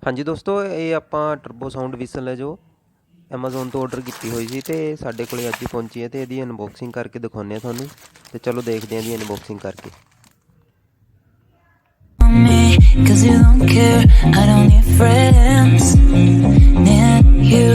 हाँ जी दोस्तों, ये आपां टर्बो साउंड विसल है जो ਐਮਾਜ਼ੋਨ ਤੋਂ ਆਰਡਰ ਕੀਤੀ ਹੋਈ ਸੀ ਤੇ ਸਾਡੇ ਕੋਲੇ ਅੱਜ ਹੀ ਪਹੁੰਚੀ ਹੈ ਤੇ ਇਹਦੀ ਅਨਬਾਕਸਿੰਗ ਕਰਕੇ ਦਿਖਾਉਂਦੇ ਆ ਤੁਹਾਨੂੰ। ਤੇ ਚਲੋ ਦੇਖਦੇ ਹਾਂ ਇਹਦੀ ਅਨਬਾਕਸਿੰਗ ਕਰਕੇ। Cause you don't care, I don't need friends. And you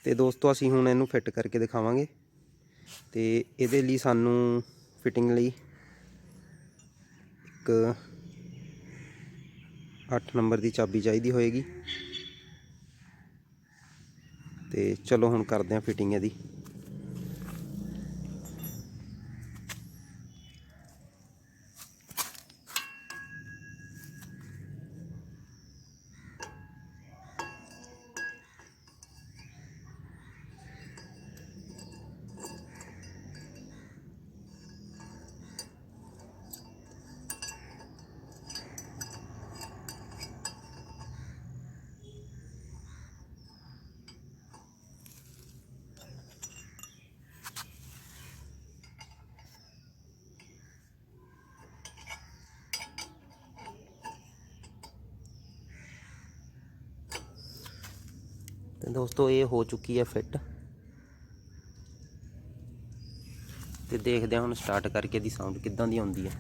ਤੇ ਦੋਸਤੋ ਅਸੀਂ ਹੁਣ ਇਹਨੂੰ ਫਿੱਟ ਕਰਕੇ ਦਿਖਾਵਾਂਗੇ। ਤੇ ਇਹਦੇ ਲਈ ਸਾਨੂੰ ਫਿਟਿੰਗ ਲਈ ਇੱਕ 8 ਨੰਬਰ ਦੀ ਚਾਬੀ ਚਾਹੀਦੀ ਹੋਏਗੀ। ਤੇ ਚਲੋ ਹੁਣ ਕਰਦੇ ਹਾਂ ਫਿਟਿੰਗ ਇਹਦੀ। ਤੇ ਦੋਸਤੋ ਇਹ ਹੋ ਚੁੱਕੀ ਹੈ ਫਿੱਟ। ਤੇ ਦੇਖਦੇ ਹਾਂ ਹੁਣ ਸਟਾਰਟ ਕਰਕੇ ਦੀ ਸਾਊਂਡ ਕਿੱਦਾਂ ਦੀ ਆਉਂਦੀ ਹੈ।